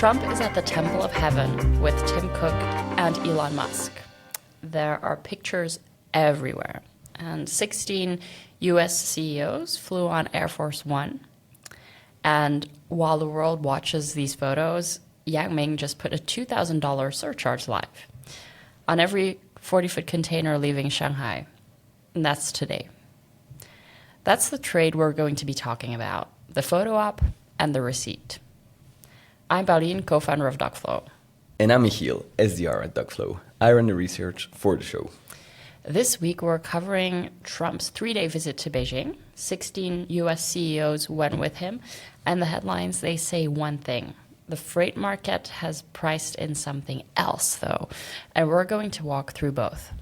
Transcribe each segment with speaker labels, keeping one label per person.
Speaker 1: Trump is at the Temple of Heaven with Tim Cook and Elon Musk. There are pictures everywhere. And 16 US CEOs flew on Air Force One. And while the world watches these photos, Yang Ming just put a $2,000 surcharge live on every 40-foot container leaving Shanghai. And that's today. That's the trade we're going to be talking about, the photo op and the receipt. I'm Pauline, co-founder of Duckflow.
Speaker 2: And I'm Michiel, SDR at Duckflow. I run the research for the show.
Speaker 1: This week, we're covering Trump's 3-day visit to Beijing. 16 US CEOs went with him. And the headlines, they say one thing. The freight market has priced in something else, though. And we're going to walk through both.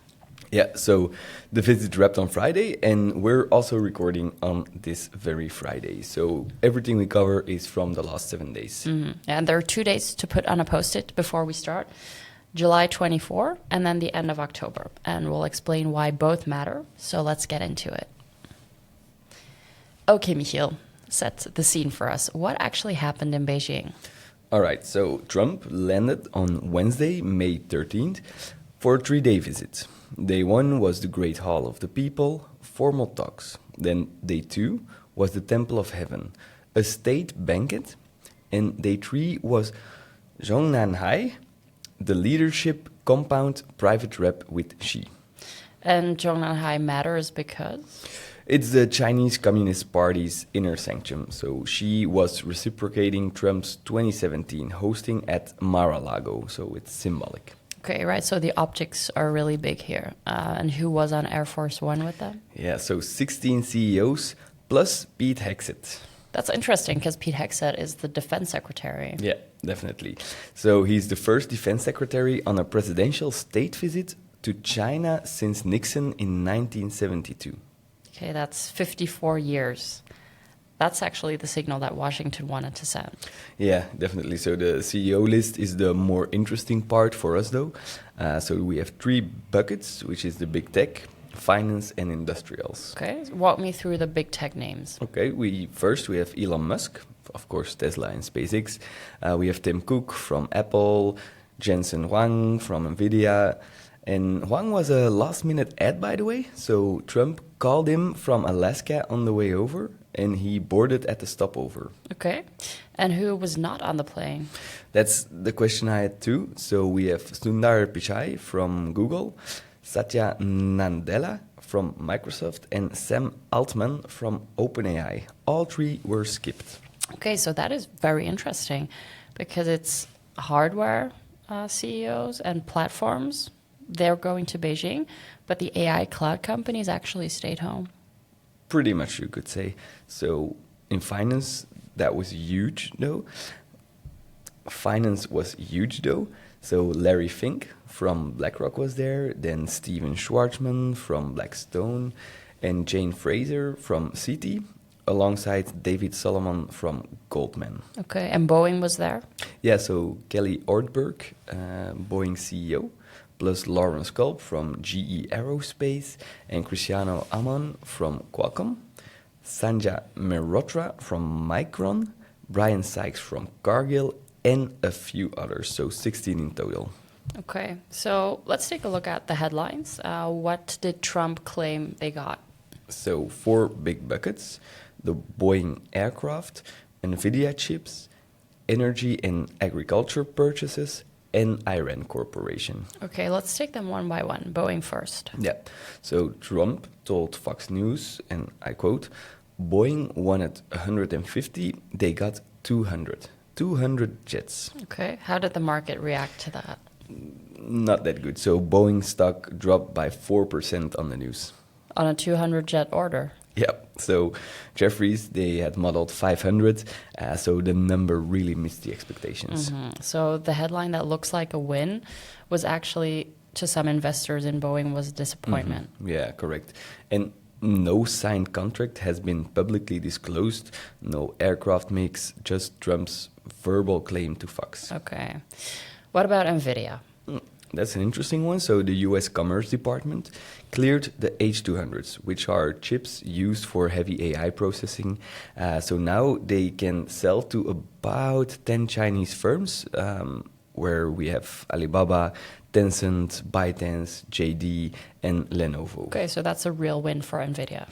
Speaker 2: Yeah, so the visit wrapped on Friday, and we're also recording on this very Friday. So everything we cover is from the last 7 days.
Speaker 1: Mm-hmm. And there are 2 days to put on a Post-it before we start. July 24 and then the end of October. And we'll explain why both matter. So let's get into it. Okay, Michiel, set the scene for us. What actually happened in Beijing?
Speaker 2: All right, so Trump landed on Wednesday, May 13th, for a 3-day visit. Day 1 was the Great Hall of the People, formal talks. Then day 2 was the Temple of Heaven, a state banquet. And day 3 was Zhongnanhai, the leadership compound private rep with Xi.
Speaker 1: And Zhongnanhai matters because?
Speaker 2: It's the Chinese Communist Party's inner sanctum. So Xi was reciprocating Trump's 2017 hosting at Mar-a-Lago. So it's symbolic.
Speaker 1: Okay, right. So the optics are really big here. And who was on Air Force One with them?
Speaker 2: Yeah, so 16 CEOs plus Pete Hegseth.
Speaker 1: That's interesting because Pete Hegseth is the defense secretary.
Speaker 2: Yeah, definitely. So he's the first defense secretary on a presidential state visit to China since Nixon in 1972.
Speaker 1: Okay, that's 54 years. That's actually the signal that Washington wanted to send.
Speaker 2: Yeah, definitely. So the CEO list is the more interesting part for us, though. So we have 3 buckets, which is the big tech, finance, and industrials.
Speaker 1: Okay, walk me through the big tech names.
Speaker 2: Okay, we have Elon Musk, of course, Tesla and SpaceX. We have Tim Cook from Apple, Jensen Huang from Nvidia. And Huang was a last-minute ad, by the way. So Trump called him from Alaska on the way over, and he boarded at the stopover.
Speaker 1: Okay. And who was not on the plane?
Speaker 2: That's the question I had too. So we have Sundar Pichai from Google, Satya Nadella from Microsoft, and Sam Altman from OpenAI. All 3 were skipped.
Speaker 1: Okay, so that is very interesting because it's hardware CEOs and platforms. They're going to Beijing, but the AI cloud companies actually stayed home.
Speaker 2: Pretty much, you could say. So in finance, that was huge, though. So Larry Fink from BlackRock was there, then Steven Schwarzman from Blackstone, and Jane Fraser from Citi, alongside David Solomon from Goldman.
Speaker 1: Okay, and Boeing was there?
Speaker 2: Yeah, so Kelly Ortberg, Boeing CEO, plus Lawrence Culp from GE Aerospace, and Cristiano Amon from Qualcomm, Sanja Mehrotra from Micron, Brian Sykes from Cargill, and a few others, so 16 in total.
Speaker 1: Okay, so let's take a look at the headlines. What did Trump claim they got?
Speaker 2: So 4 big buckets: the Boeing aircraft, Nvidia chips, energy and agriculture purchases, and Iran Corporation.
Speaker 1: Okay, let's take them one by one. Boeing first.
Speaker 2: Yeah. So Trump told Fox News, and I quote, Boeing wanted 150, they got 200. 200 jets.
Speaker 1: Okay, how did the market react to that?
Speaker 2: Not that good. So Boeing stock dropped by 4% on the news.
Speaker 1: On a 200 jet order?
Speaker 2: Yeah. So Jeffries, they had modeled 500, so the number really missed the expectations.
Speaker 1: Mm-hmm. So the headline that looks like a win was actually, to some investors in Boeing, was disappointment.
Speaker 2: Mm-hmm. Yeah, correct. And no signed contract has been publicly disclosed. No aircraft makes, just Trump's verbal claim to Fox.
Speaker 1: Okay. What about Nvidia?
Speaker 2: That's an interesting one. So the US Commerce Department cleared the H200s, which are chips used for heavy AI processing. So now they can sell to about 10 Chinese firms, where we have Alibaba, Tencent, ByteDance, JD, and Lenovo.
Speaker 1: Okay, so that's a real win for Nvidia.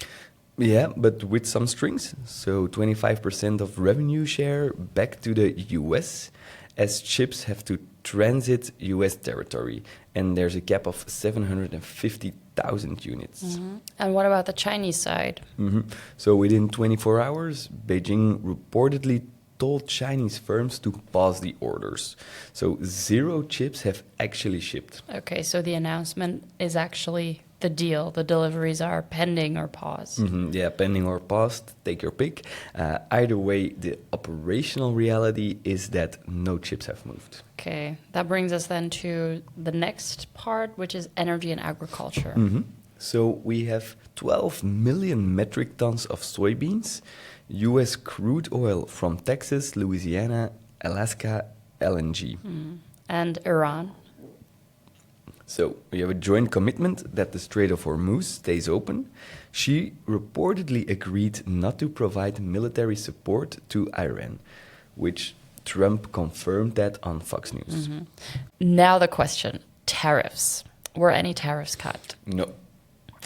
Speaker 2: Yeah, but with some strings. So 25% of revenue share back to the US, as chips have to transit US territory. And there's a cap of 750,000 units.
Speaker 1: Mm-hmm. And what about the Chinese side?
Speaker 2: So within 24 hours, Beijing reportedly told Chinese firms to pause the orders. So 0 chips have actually shipped.
Speaker 1: Okay, so the announcement is actually the deal. The deliveries are pending or paused.
Speaker 2: Yeah, pending or paused, take your pick. Either way, the operational reality is that no chips have moved.
Speaker 1: Okay, that brings us then to the next part, which is energy and agriculture.
Speaker 2: So we have 12 million metric tons of soybeans, US crude oil from Texas, Louisiana, Alaska, LNG.
Speaker 1: And Iran.
Speaker 2: So we have a joint commitment that the Strait of Hormuz stays open. She reportedly agreed not to provide military support to Iran, which Trump confirmed that on Fox News.
Speaker 1: Now the question, tariffs. Were any tariffs cut?
Speaker 2: No,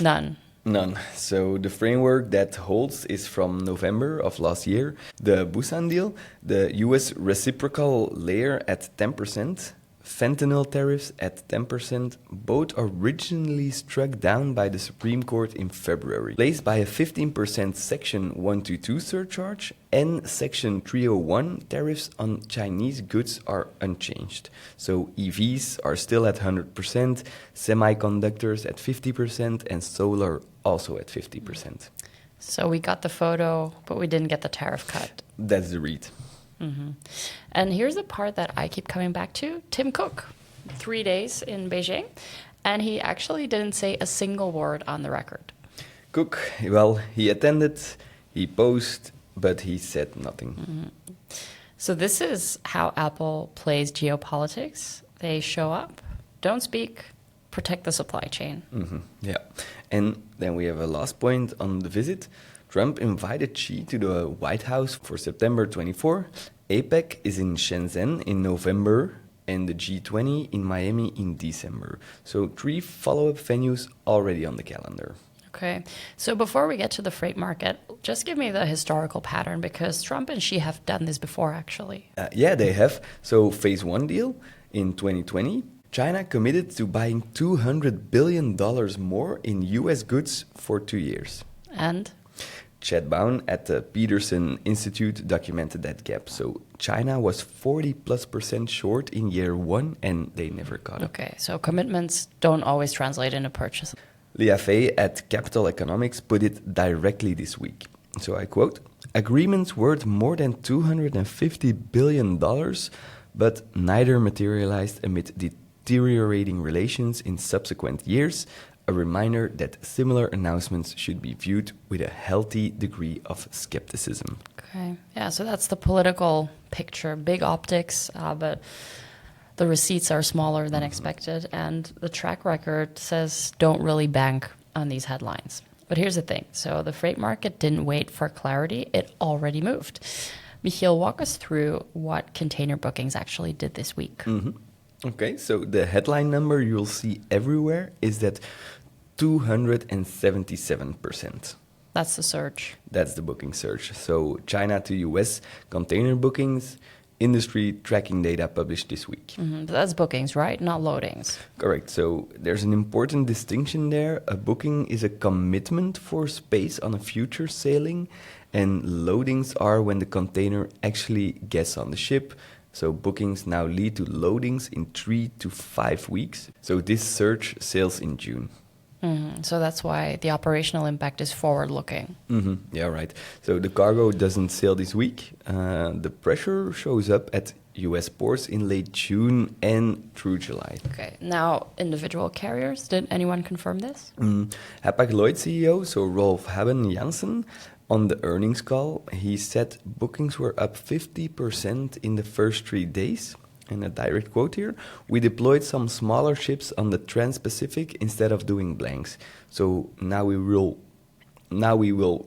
Speaker 1: None.
Speaker 2: none. So the framework that holds is from November of last year. The Busan deal, the US reciprocal layer at 10%, fentanyl tariffs at 10%, both originally struck down by the Supreme Court in February, replaced by a 15% Section 122 surcharge, and Section 301 tariffs on Chinese goods are unchanged. So EVs are still at 100%, semiconductors at 50%, and solar also at 50%.
Speaker 1: So we got the photo, but we didn't get the tariff cut.
Speaker 2: That's the read.
Speaker 1: And here's the part that I keep coming back to. Tim Cook, 3 days in Beijing, and he actually didn't say a single word on the record.
Speaker 2: Cook, well, he attended, he posed, but he said nothing.
Speaker 1: So this is how Apple plays geopolitics. They show up, don't speak, protect the supply chain.
Speaker 2: Yeah. And then we have a last point on the visit. Trump invited Xi to the White House for September 24. APEC is in Shenzhen in November and the G20 in Miami in December. So 3 follow-up venues already on the calendar.
Speaker 1: Okay, so before we get to the freight market, just give me the historical pattern because Trump and Xi have done this before, actually.
Speaker 2: Yeah, they have. So phase 1 deal in 2020, China committed to buying $200 billion more in US goods for 2 years.
Speaker 1: And?
Speaker 2: Chad Bown at the Peterson Institute documented that gap. So China was 40+% short in year 1 and they never caught up.
Speaker 1: Okay, so commitments don't always translate into purchase.
Speaker 2: Leah Fay at Capital Economics put it directly this week. So I quote, agreements worth more than $250 billion, but neither materialized amid deteriorating relations in subsequent years. A reminder that similar announcements should be viewed with a healthy degree of skepticism.
Speaker 1: Okay, yeah, so that's the political picture. Big optics, but the receipts are smaller than expected, and the track record says don't really bank on these headlines. But here's the thing. So the freight market didn't wait for clarity. It already moved. Michiel, walk us through what container bookings actually did this week.
Speaker 2: Okay, so the headline number you'll see everywhere is that 277%.
Speaker 1: That's the surge.
Speaker 2: That's the booking surge. So China to US container bookings, industry tracking data published this week.
Speaker 1: But that's bookings, right? Not loadings.
Speaker 2: Correct. So there's an important distinction there. A booking is a commitment for space on a future sailing, and loadings are when the container actually gets on the ship. So bookings now lead to loadings in 3 to 5 weeks. So this surge sails in June.
Speaker 1: So that's why the operational impact is forward-looking.
Speaker 2: Yeah, right. So the cargo doesn't sail this week. The pressure shows up at US ports in late June and through July.
Speaker 1: Okay, now individual carriers, did anyone confirm this?
Speaker 2: Hapag-Lloyd CEO, so Rolf Haben Janssen, on the earnings call, he said bookings were up 50% in the first 3 days. And a direct quote here, we deployed some smaller ships on the Trans-Pacific instead of doing blanks. So now we will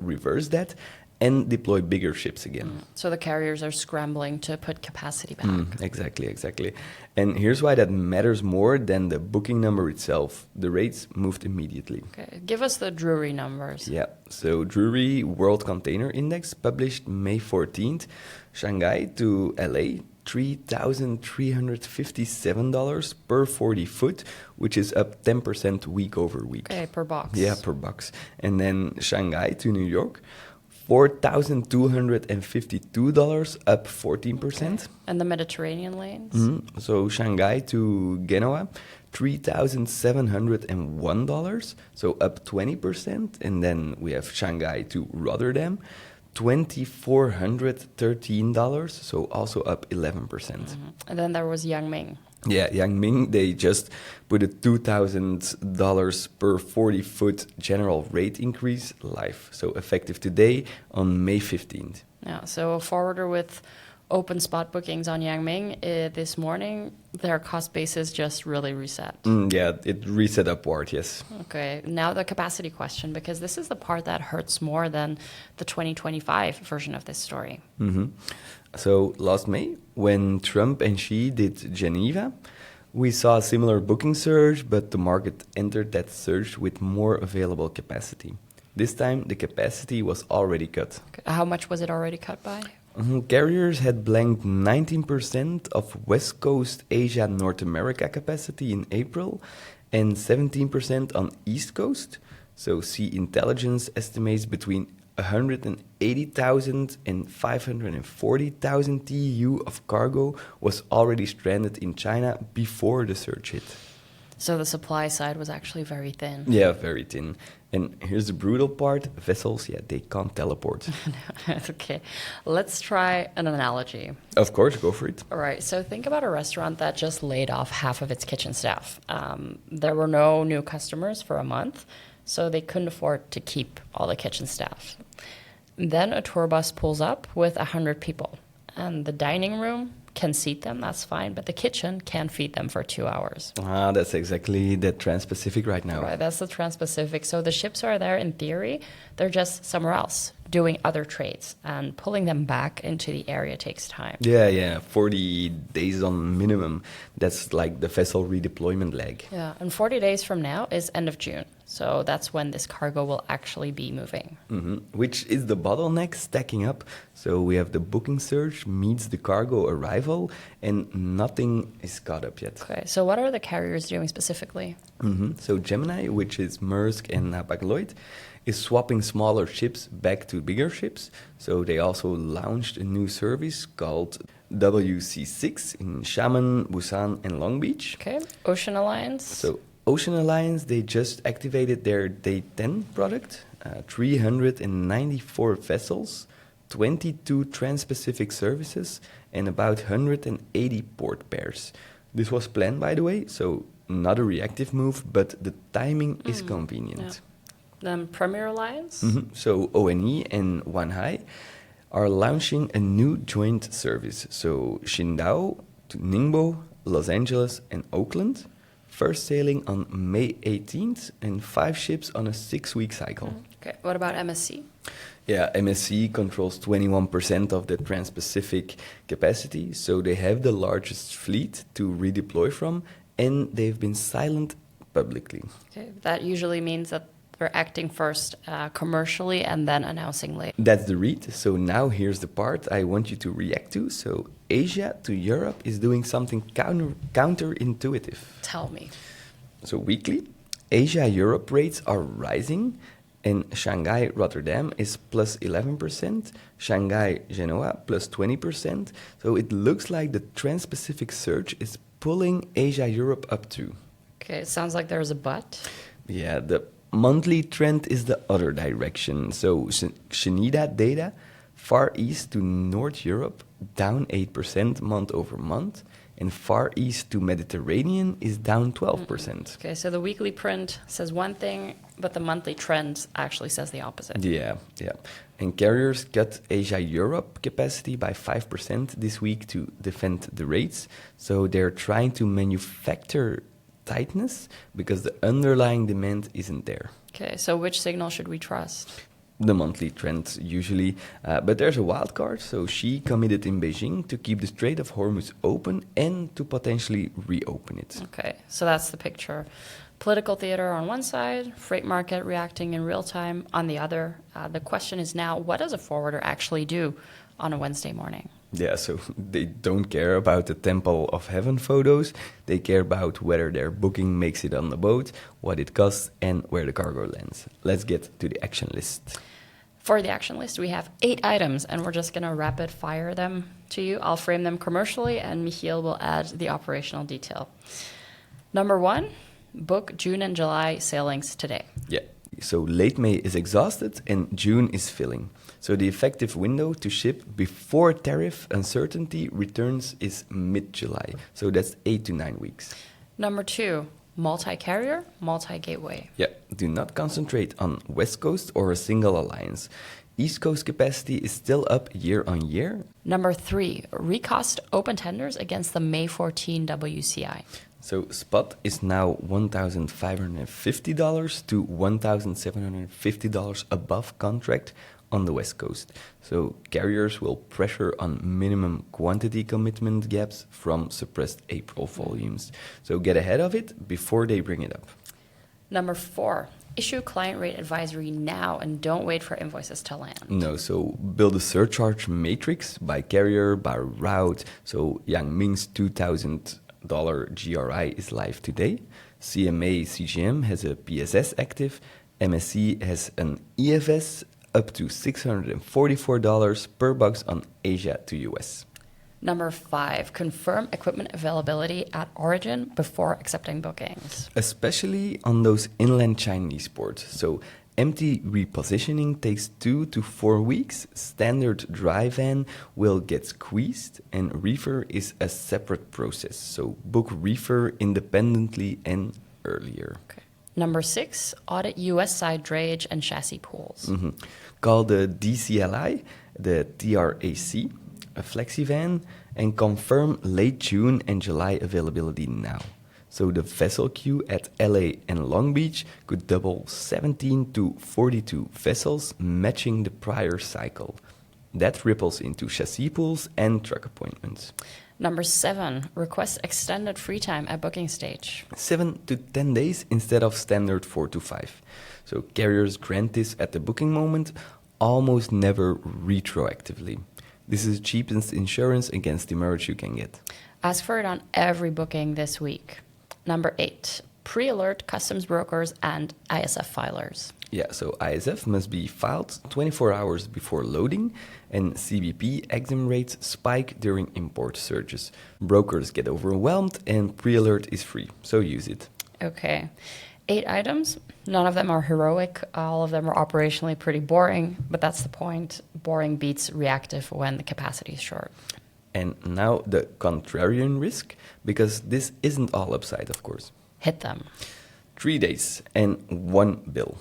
Speaker 2: reverse that and deploy bigger ships again.
Speaker 1: So the carriers are scrambling to put capacity back.
Speaker 2: Exactly. And here's why that matters more than the booking number itself. The rates moved immediately.
Speaker 1: Okay, give us the Drury numbers.
Speaker 2: Yeah, so Drury World Container Index published May 14th, Shanghai to LA, $3,357 per 40 foot, which is up 10% week over week.
Speaker 1: Okay, per box.
Speaker 2: Yeah, per box. And then Shanghai to New York, $4,252, up 14%.
Speaker 1: Okay. And the Mediterranean lanes?
Speaker 2: So Shanghai to Genoa, $3,701, so up 20%. And then we have Shanghai to Rotterdam, $2,413, so also up 11%.
Speaker 1: And then there was Yang Ming.
Speaker 2: Yeah, Yang Ming, they just put a $2,000 per 40-foot general rate increase live. So effective today on May 15th.
Speaker 1: Yeah, so a forwarder with open spot bookings on Yang Ming this morning, their cost basis just really reset.
Speaker 2: Yeah, it reset upward, yes.
Speaker 1: Okay, now the capacity question, because this is the part that hurts more than the 2025 version of this story.
Speaker 2: So last May, when Trump and Xi did Geneva, we saw a similar booking surge, but the market entered that surge with more available capacity. This time, the capacity was already cut.
Speaker 1: Okay, how much was it already cut by?
Speaker 2: Carriers had blanked 19% of West Coast Asia North America capacity in April and 17% on East Coast. So Sea Intelligence estimates between 180,000 and 540,000 TEU of cargo was already stranded in China before the surge hit.
Speaker 1: So the supply side was actually very thin.
Speaker 2: Yeah, very thin. And here's the brutal part. Vessels, yeah, they can't teleport.
Speaker 1: Okay, let's try an analogy.
Speaker 2: Of course, go for it.
Speaker 1: All right, so think about a restaurant that just laid off half of its kitchen staff. There were no new customers for a month, so they couldn't afford to keep all the kitchen staff. Then a tour bus pulls up with 100 people, and the dining room can seat them, that's fine, but the kitchen can't feed them for 2 hours.
Speaker 2: That's exactly the Trans-Pacific right now.
Speaker 1: Right, that's the Trans-Pacific. So the ships are there in theory, they're just somewhere else doing other trades, and pulling them back into the area takes time.
Speaker 2: Yeah, 40 days on minimum. That's like the vessel redeployment leg.
Speaker 1: Yeah, and 40 days from now is end of June. So that's when this cargo will actually be moving.
Speaker 2: Which is the bottleneck stacking up. So we have the booking surge meets the cargo arrival, and nothing is caught up yet.
Speaker 1: Okay, so what are the carriers doing specifically?
Speaker 2: So Gemini, which is Maersk and Hapag-Lloyd, is swapping smaller ships back to bigger ships. So they also launched a new service called WC6 in Xiamen, Busan, and Long Beach.
Speaker 1: Okay, Ocean Alliance.
Speaker 2: So Ocean Alliance, they just activated their Day 10 product, 394 vessels, 22 Trans-Pacific services, and about 180 port pairs. This was planned, by the way, so not a reactive move, but the timing is convenient.
Speaker 1: Yeah. Then Premier Alliance?
Speaker 2: So ONE and Zhongnanhai are launching a new joint service. So Qingdao to Ningbo, Los Angeles, and Oakland. First sailing on May 18th, and 5 ships on a 6-week cycle.
Speaker 1: Okay, what about MSC?
Speaker 2: Yeah, MSC controls 21% of the Trans-Pacific capacity, so they have the largest fleet to redeploy from, and they've been silent publicly.
Speaker 1: Okay, that usually means that they're acting first commercially and then announcing later.
Speaker 2: That's the read. So now here's the part I want you to react to. So Asia to Europe is doing something counterintuitive.
Speaker 1: Tell me.
Speaker 2: So weekly, Asia-Europe rates are rising, and Shanghai-Rotterdam is plus 11%, Shanghai-Genoa plus 20%. So it looks like the Trans-Pacific surge is pulling Asia-Europe up too.
Speaker 1: Okay, it sounds like there's a but.
Speaker 2: Yeah, the monthly trend is the other direction. So Schneider data, Far East to North Europe, down 8% month over month, and Far East to Mediterranean is down 12%.
Speaker 1: Okay, so the weekly print says one thing, But the monthly trend actually says the opposite.
Speaker 2: Yeah. And carriers cut Asia-Europe capacity by 5% this week to defend the rates. So they're trying to manufacture tightness because the underlying demand isn't there.
Speaker 1: Okay, so which signal should we trust?
Speaker 2: The monthly trend usually, but there's a wild card. So Xi committed in Beijing to keep the Strait of Hormuz open and to potentially reopen it.
Speaker 1: Okay, so that's the picture. Political theater on one side, freight market reacting in real time on the other. The question is now, what does a forwarder actually do on a Wednesday morning?
Speaker 2: Yeah, so they don't care about the Temple of Heaven photos. They care about whether their booking makes it on the boat, what it costs, and where the cargo lands. Let's get to the action list.
Speaker 1: For the action list, we have 8 items, and we're just going to rapid fire them to you. I'll frame them commercially, and Michiel will add the operational detail. Number 1, book June and July sailings today.
Speaker 2: Yeah, so late May is exhausted and June is filling. So the effective window to ship before tariff uncertainty returns is mid-July. So that's 8 to 9 weeks.
Speaker 1: Number 2, multi-carrier, multi-gateway.
Speaker 2: Yeah, do not concentrate on West Coast or a single alliance. East Coast capacity is still up year on year.
Speaker 1: Number 3, recost open tenders against the May 14 WCI.
Speaker 2: So spot is now $1,550 to $1,750 above contract on the West Coast. So carriers will pressure on minimum quantity commitment gaps from suppressed April volumes. So get ahead of it before they bring it up.
Speaker 1: Number 4, issue client rate advisory now and don't wait for invoices to land.
Speaker 2: No, so build a surcharge matrix by carrier, by route. So Yang Ming's $2,000 GRI is live today. CMA CGM has a PSS active. MSC has an EFS up to $644 per box on Asia to US.
Speaker 1: Number 5, confirm equipment availability at origin before accepting bookings.
Speaker 2: Especially on those inland Chinese ports. So empty repositioning takes 2 to 4 weeks. Standard dry van will get squeezed, and reefer is a separate process. So book reefer independently and earlier.
Speaker 1: Okay. Number 6, audit US side drayage and chassis pools.
Speaker 2: Call the DCLI, the TRAC, a FlexiVan, and confirm late June and July availability now. So the vessel queue at LA and Long Beach could double 17 to 42 vessels, matching the prior cycle. That ripples into chassis pools and truck appointments.
Speaker 1: Number 7, request extended free time at booking stage.
Speaker 2: 7 to 10 days instead of standard 4 to 5. So carriers grant this at the booking moment, almost never retroactively. This is the cheapest insurance against demurrage you can get.
Speaker 1: Ask for it on every booking this week. Number 8, pre-alert customs brokers and ISF filers.
Speaker 2: Yeah, so ISF must be filed 24 hours before loading, and CBP exim rates spike during import surges. Brokers get overwhelmed, and pre-alert is free, so use it.
Speaker 1: Okay. 8 items. None of them are heroic. All of them are operationally pretty boring, but that's the point. Boring beats reactive when the capacity is short.
Speaker 2: And now the contrarian risk, because this isn't all upside, of course.
Speaker 1: Hit them.
Speaker 2: 3 days and 1 bill.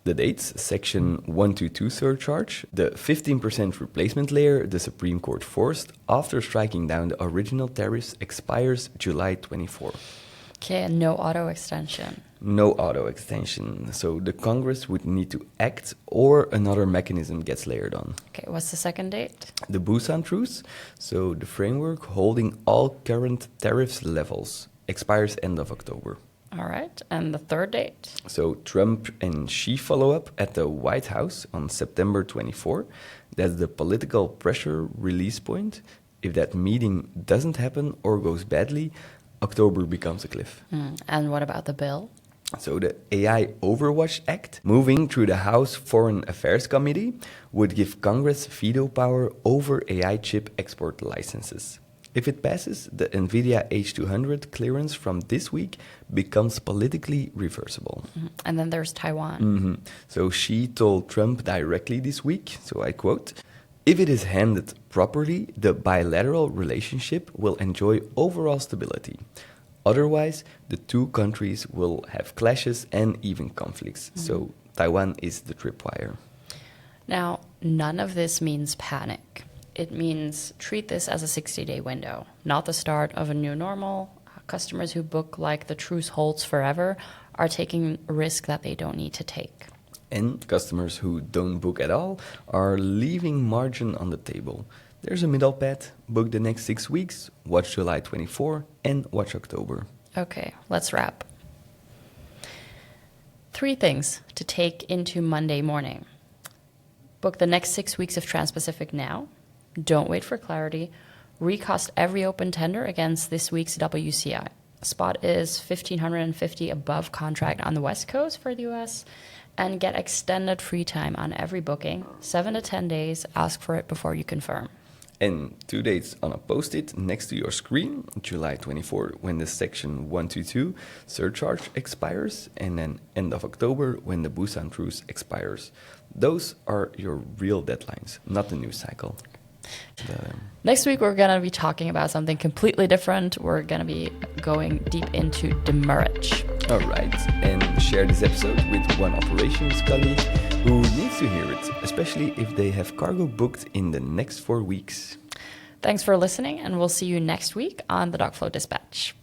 Speaker 2: The dates, Section 122 surcharge, the 15% replacement layer the Supreme Court forced after striking down the original tariffs expires July 24.
Speaker 1: Okay, and no auto extension.
Speaker 2: No auto extension, so the Congress would need to act or another mechanism gets layered on.
Speaker 1: Okay, what's the second date?
Speaker 2: The Busan Truce, so the framework holding all current tariffs levels, expires end of October.
Speaker 1: All right, and the third date?
Speaker 2: So Trump and Xi follow up at the White House on September 24. That's the political pressure release point. If that meeting doesn't happen or goes badly, October becomes a cliff.
Speaker 1: And what about the bill?
Speaker 2: So the AI Overwatch Act, moving through the House Foreign Affairs Committee, would give Congress veto power over AI chip export licenses. If it passes, the Nvidia H200 clearance from this week becomes politically reversible.
Speaker 1: And then there's Taiwan.
Speaker 2: So Xi told Trump directly this week, so I quote, "If it is handled properly, the bilateral relationship will enjoy overall stability. Otherwise, the two countries will have clashes and even conflicts. So Taiwan is the tripwire.
Speaker 1: Now, none of this means panic. It means treat this as a 60-day window, not the start of a new normal. Customers who book like the truce holds forever are taking a risk that they don't need to take.
Speaker 2: And customers who don't book at all are leaving margin on the table. There's a middle path. Book the next 6 weeks, watch July 24, and watch October.
Speaker 1: Okay, let's wrap. 3 things to take into Monday morning. Book the next 6 weeks of Trans-Pacific now. Don't wait for clarity. Recost every open tender against this week's WCI. Spot is 1,550 above contract on the West Coast for the US. And get extended free time on every booking, 7 to 10 days. Ask for it before you confirm.
Speaker 2: And 2 dates on a post-it next to your screen, July 24, when the Section 122 surcharge expires, and then end of October, when the Busan truce expires. Those are your real deadlines, not the news cycle.
Speaker 1: Next week, we're going to be talking about something completely different. We're going to be going deep into demurrage.
Speaker 2: All right, and share this episode with one operations colleague who needs to hear it, especially if they have cargo booked in the next 4 weeks.
Speaker 1: Thanks for listening, and we'll see you next week on the Dogflow Dispatch.